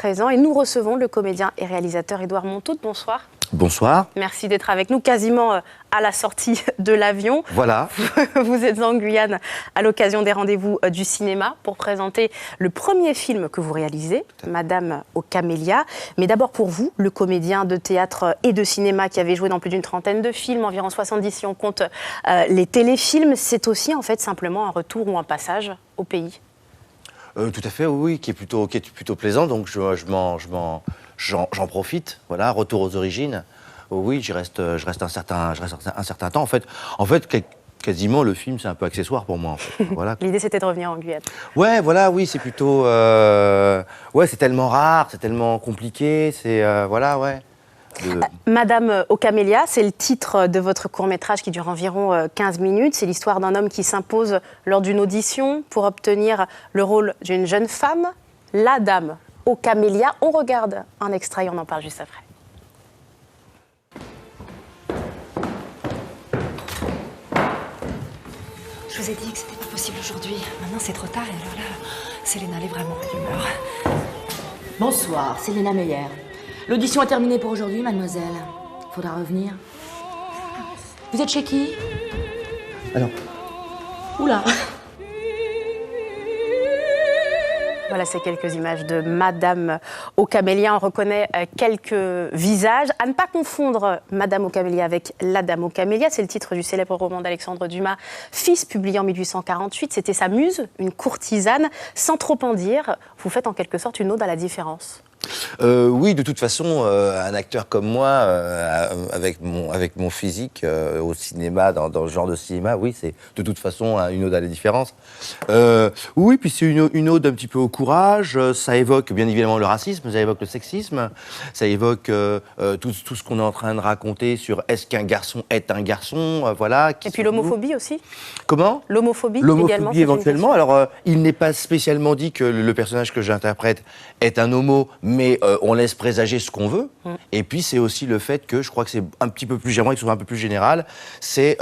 Présent et nous recevons le comédien et réalisateur Édouard Montout. Bonsoir. Bonsoir. Merci d'être avec nous, quasiment à la sortie de l'avion. Voilà. Vous êtes en Guyane à l'occasion des rendez-vous du cinéma pour présenter le premier film que vous réalisez, Madame aux Camélias. Mais d'abord pour vous, le comédien de théâtre et de cinéma qui avait joué dans plus d'une trentaine de films, environ 70 si on compte les téléfilms, c'est aussi en fait simplement un retour ou un passage au pays. Tout à fait, oui, qui est plutôt plaisant, donc j'en profite. Voilà, retour aux origines. Oui, je reste un certain temps. En fait, quasiment le film, c'est un peu accessoire pour moi. En fait. Voilà. L'idée, c'était de revenir en Guyane. Ouais, voilà, oui, c'est plutôt. Ouais, c'est tellement rare, c'est tellement compliqué, c'est voilà, ouais. Madame aux Camélias, c'est le titre de votre court-métrage qui dure environ 15 minutes. C'est l'histoire d'un homme qui s'impose lors d'une audition pour obtenir le rôle d'une jeune femme, la Dame aux Camélias. On regarde un extrait et on en parle juste après. Je vous ai dit que c'était pas possible aujourd'hui. Maintenant, c'est trop tard et alors là, Selena, elle est vraiment pas d'humeur. Bonsoir, Selena Meyer. L'audition est terminée pour aujourd'hui, mademoiselle. Faudra revenir. Vous êtes chez qui? Alors. Oula. Voilà, c'est quelques images de Madame aux Camélias. On reconnaît quelques visages. À ne pas confondre Madame aux Camélias avec La Dame aux Camélias. C'est le titre du célèbre roman d'Alexandre Dumas, Fils, publié en 1848. C'était sa muse, une courtisane. Sans trop en dire, vous faites en quelque sorte une ode à la différence. Oui, de toute façon, un acteur comme moi, avec mon physique au cinéma, dans ce genre de cinéma, oui, c'est de toute façon une ode à la différence. Oui, puis c'est une ode un petit peu au courage. Ça évoque bien évidemment le racisme, ça évoque le sexisme, ça évoque tout ce qu'on est en train de raconter sur est-ce qu'un garçon est un garçon, voilà. Et puis l'homophobie aussi. Comment? L'homophobie également. Éventuellement. Alors, il n'est pas spécialement dit que le personnage que j'interprète est un homo, mais on laisse présager ce qu'on veut. Et puis, c'est aussi le fait que, je crois que c'est un petit peu plus, j'aimerais que ce soit un peu plus général, c'est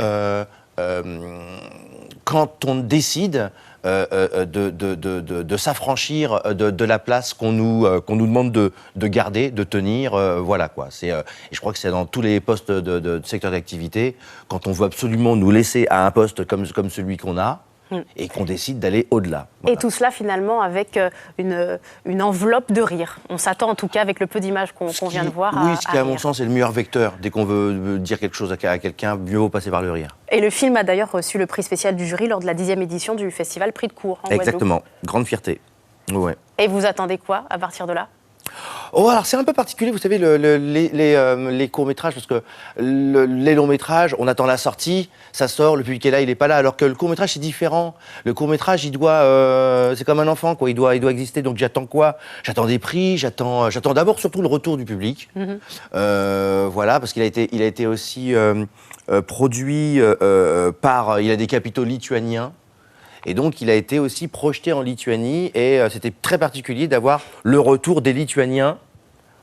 quand on décide de s'affranchir de la place qu'on nous demande de garder, de tenir, voilà quoi. Et je crois que c'est dans tous les postes de secteur d'activité, quand on veut absolument nous laisser à un poste comme celui qu'on a, et qu'on décide d'aller au-delà. Voilà. Et tout cela finalement avec une enveloppe de rire. On s'attend en tout cas avec le peu d'images qu'on vient de voir oui, ce qui à mon rire. sens est le meilleur vecteur. Dès qu'on veut dire quelque chose à quelqu'un, mieux vaut passer par le rire. Et le film a d'ailleurs reçu le prix spécial du jury lors de la 10e édition du festival Prix de Cour en Exactement, grande fierté. Ouais. Et vous attendez quoi à partir de là? Oh, alors c'est un peu particulier, vous savez, les courts-métrages, parce que les longs-métrages, on attend la sortie, ça sort, le public est là, il n'est pas là, alors que le court-métrage, c'est différent. Le court-métrage, il doit, c'est comme un enfant, quoi, il doit exister, donc j'attends quoi? J'attends des prix, j'attends d'abord surtout le retour du public, voilà, parce qu'il a été aussi produit il a des capitaux lituaniens. Et donc, il a été aussi projeté en Lituanie et c'était très particulier d'avoir le retour des Lituaniens.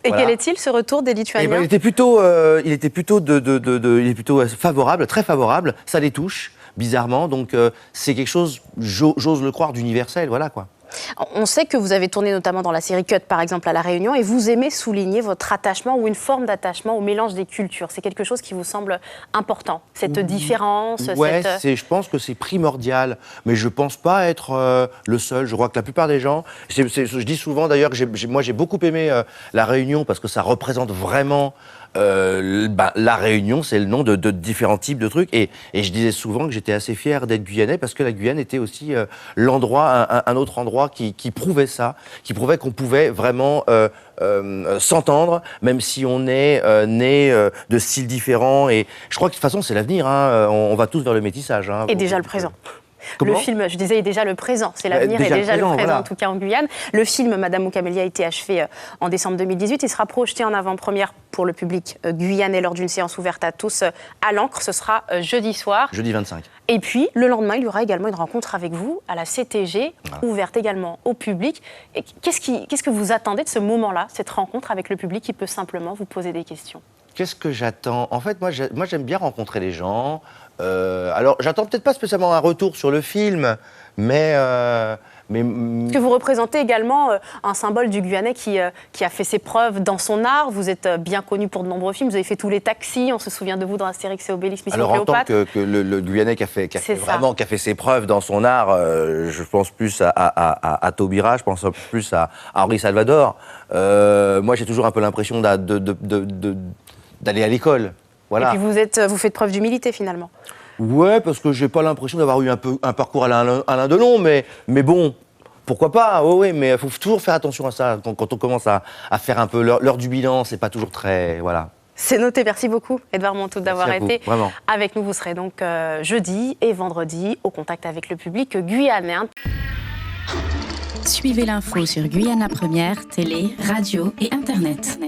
Et voilà. quel est-il, ce retour des Lituaniens? Il était plutôt favorable, très favorable. Ça les touche, bizarrement. Donc, c'est quelque chose, j'ose le croire, d'universel. Voilà, quoi. On sait que vous avez tourné notamment dans la série Cut, par exemple, à La Réunion, et vous aimez souligner votre attachement ou une forme d'attachement au mélange des cultures. C'est quelque chose qui vous semble important, cette différence. Ouais, je pense que c'est primordial, mais je pense pas être le seul. Je crois que la plupart des gens, je dis souvent d'ailleurs que moi j'ai beaucoup aimé La Réunion parce que ça représente vraiment la Réunion, c'est le nom de différents types de trucs. Et je disais souvent que j'étais assez fier d'être guyanais parce que la Guyane était aussi l'endroit, un autre endroit qui prouvait ça, qui prouvait qu'on pouvait vraiment s'entendre, même si on est né de styles différents. Et je crois que de toute façon, c'est l'avenir. Hein. On va tous vers le métissage. Hein. Et déjà le présent. Comment ? Le film, je disais, est déjà le présent. C'est l'avenir et déjà le présent, voilà. En tout cas en Guyane. Le film Madame aux Camélias a été achevé en décembre 2018. Il sera projeté en avant-première pour le public guyanais lors d'une séance ouverte à tous à l'Ancre. Ce sera jeudi soir. Jeudi 25. Et puis, le lendemain, il y aura également une rencontre avec vous à la CTG, ouverte également au public. Et qu'est-ce que vous attendez de ce moment-là, cette rencontre avec le public qui peut simplement vous poser des questions? Qu'est-ce que j'attends? En fait, moi, j'aime bien rencontrer les gens. Alors, j'attends peut-être pas spécialement un retour sur le film, mais Mais que vous représentez également un symbole du Guyanais qui a fait ses preuves dans son art. Vous êtes bien connu pour de nombreux films. Vous avez fait tous les taxis. On se souvient de vous dans Astérix et Obélix, Mission alors en tant Cléopâtre. que le Guyanais qui a fait ses preuves dans son art, je pense plus à Taubira, je pense plus à Henri Salvador. Moi, j'ai toujours un peu l'impression d'aller à l'école. Voilà. Et puis vous faites preuve d'humilité finalement. Ouais, parce que j'ai pas l'impression d'avoir eu un parcours Alain Delon, mais bon, pourquoi pas. Oui, mais il faut toujours faire attention à ça. Quand on commence à faire un peu l'heure du bilan, c'est pas toujours très... Voilà. C'est noté. Merci beaucoup, Edouard Montaut, d'avoir été vraiment avec nous. Vous serez donc jeudi et vendredi au contact avec le public guyanais. Suivez l'info sur Guyana Première, télé, radio et internet.